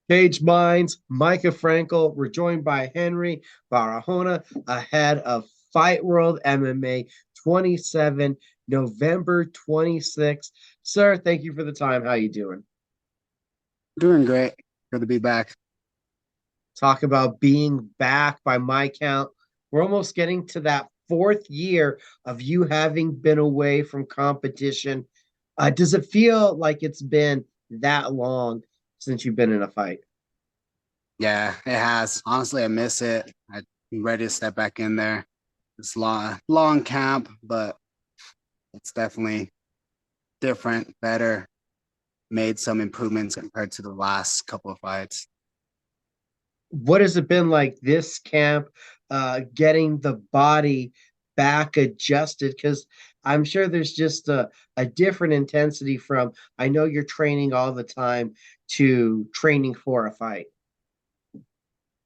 Cage Minds, Mika Frankl. We're joined by Henry Barahona ahead of Fightworld MMA 27, November 26th. Sir, thank you for the time. How you doing? Doing great. Good to be back. Talk about being back by my count. We're almost getting to that fourth year of you having been away from competition. Does it feel like it's been that long since you've been in a fight? Yeah, it has. Honestly, I miss it. I'm ready to step back in there. It's long camp, but it's definitely different, better. Made some improvements compared to the last couple of fights. What has it been like this camp, getting the body back adjusted? Because I'm sure there's just a different intensity from I know you're training all the time to training for a fight.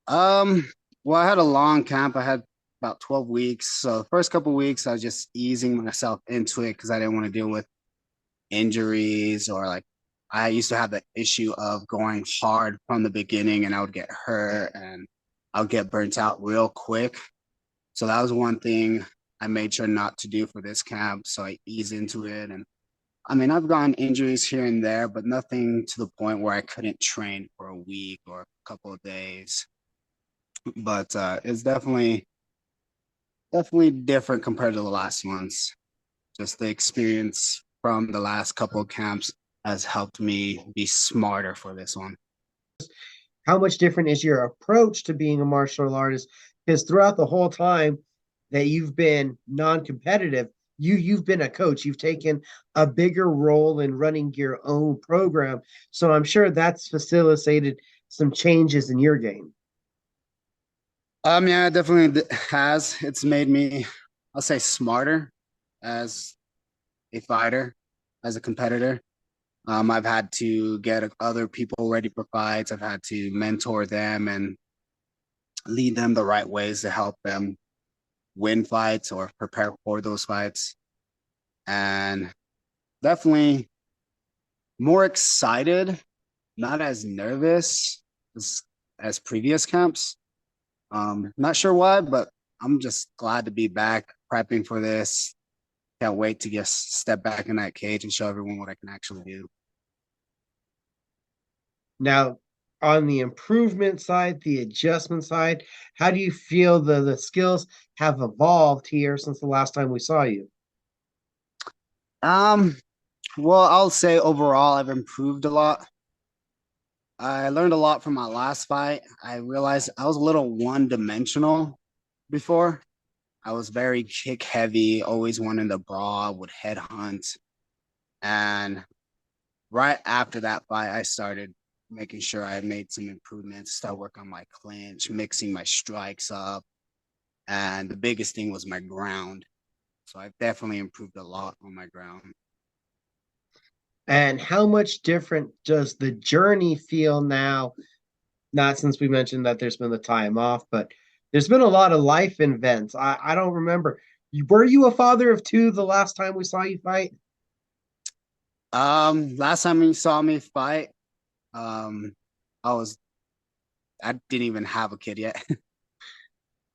Um, well, I had a long camp. I had about 12 weeks. So the first couple of weeks, I was just easing myself into it because I didn't want to deal with injuries or like I used to have the issue of going hard from the beginning and I would get hurt and I would get burnt out real quick. So that was one thing I made sure not to do for this camp. So I ease into it. And I mean, I've gotten injuries here and there, but nothing to the point where I couldn't train for a week or a couple of days. But it's definitely different compared to the last ones. Just the experience from the last couple of camps has helped me be smarter for this one. How much different is your approach to being a martial artist? Because throughout the whole time that you've been non-competitive, you've been a coach. You've taken a bigger role in running your own program. So I'm sure that's facilitated some changes in your game. Yeah, it definitely has. It's made me, I'll say, smarter as a fighter, as a competitor. I've had to get other people ready for fights. I've had to mentor them and lead them the right ways to help them win fights or prepare for those fights. And definitely more excited, not as nervous as previous camps. Not sure why, but I'm just glad to be back prepping for this. Can't wait to just step back in that cage and show everyone what I can actually do. Now, on the improvement side, the adjustment side, how do you feel the skills have evolved here since the last time we saw you? Um, well, I'll say overall I've improved a lot. I learned a lot from my last fight. I realized I was a little one-dimensional before. I was very kick heavy, always wanting to brawl, would headhunt. And right after that fight, I started making sure I made some improvements, start working on my clinch, mixing my strikes up. And the biggest thing was my ground. So I've definitely improved a lot on my ground. And how much different does the journey feel now? Not since we mentioned that there's been the time off, but there's been a lot of life events. I don't remember. Were you a father of two the last time we saw you fight? Last time you saw me fight, um, I was I didn't even have a kid yet.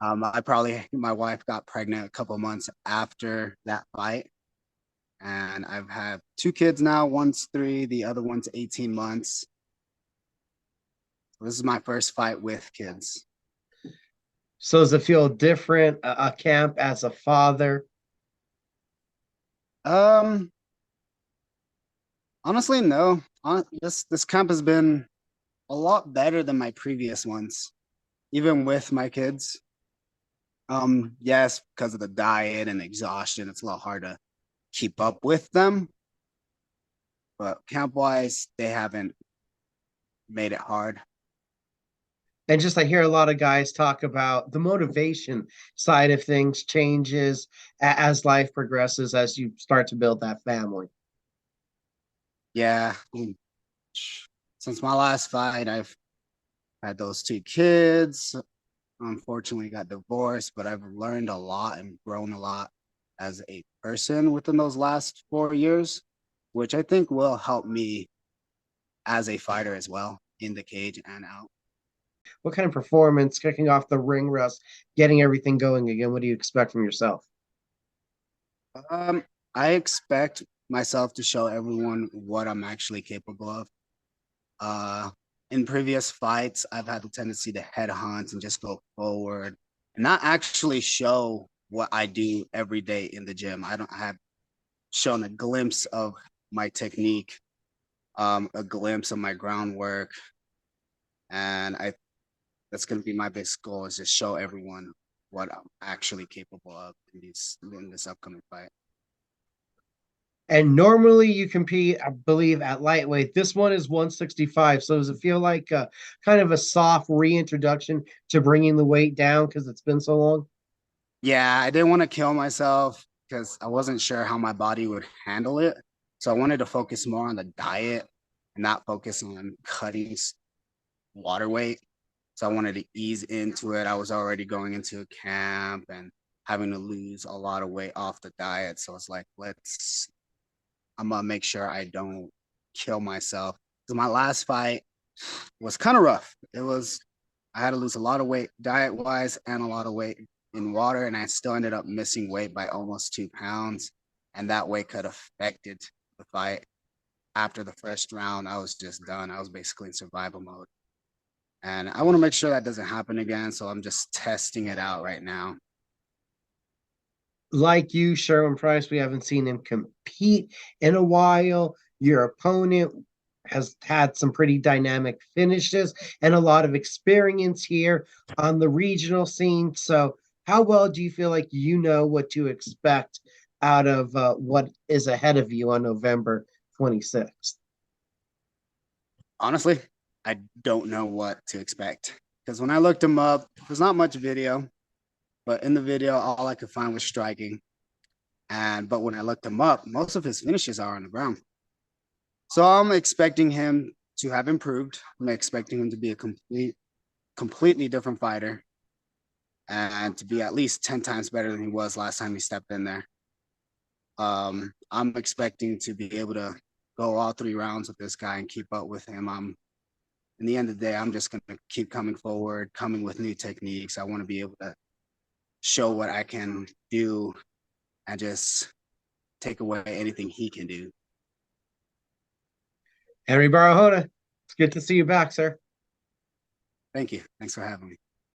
My wife got pregnant a couple months after that fight, and I've had two kids now. One's 3, the other one's 18 months. This is my first fight with kids. So does it feel different, a camp as a father? Um, Honestly, no. This camp has been a lot better than my previous ones, even with my kids. Yes, because of the diet and exhaustion, it's a lot hard to keep up with them. But camp wise, they haven't made it hard. And just I hear a lot of guys talk about the motivation side of things changes as life progresses, as you start to build that family. Yeah. Since my last fight, I've had those two kids. Unfortunately, got divorced, but I've learned a lot and grown a lot as a person within those last 4 years, which I think will help me as a fighter as well. in the cage and out. What kind of performance, kicking off the ring rust, getting everything going again? What do you expect from yourself? Um, I expect myself to show everyone what I'm actually capable of. Uh, in previous fights, I've had the tendency to headhunt and just go forward and not actually show what I do every day in the gym. I don't have shown a glimpse of my technique, a glimpse of my groundwork, and I that's going to be my biggest goal is just show everyone what I'm actually capable of in this upcoming fight. And normally you compete, I believe, at lightweight. This one is 165. So does it feel like kind of a soft reintroduction to bringing the weight down because it's been so long? Yeah, I didn't want to kill myself because I wasn't sure how my body would handle it. So I wanted to focus more on the diet and not focus on cutting water weight. So I wanted to ease into it. I was already going into a camp and having to lose a lot of weight off the diet. So it's like, I'm gonna make sure I don't kill myself. So my last fight was kind of rough. I had to lose a lot of weight diet wise and a lot of weight in water, and I still ended up missing weight by almost 2 pounds. And that weight could have affected the fight. After the first round, I was just done. I was basically in survival mode. And I want to make sure that doesn't happen again. So I'm just testing it out right now. Like you, Sherwin Price, we haven't seen him compete in a while. Your opponent has had some pretty dynamic finishes and a lot of experience here on the regional scene. So, how well do you feel like you know what to expect out of what is ahead of you on November 26th? Honestly, I don't know what to expect because when I looked him up, there's not much video, but in the video, all I could find was striking. But when I looked him up, most of his finishes are on the ground. So I'm expecting him to have improved. I'm expecting him to be a completely different fighter and to be at least 10 times better than he was last time he stepped in there. I'm expecting to be able to go all 3 rounds with this guy and keep up with him. In the end of the day, I'm just going to keep coming forward, coming with new techniques. I want to be able to show what I can do and just take away anything he can do. Henry Barahona, it's good to see you back, sir. Thank you. Thanks for having me.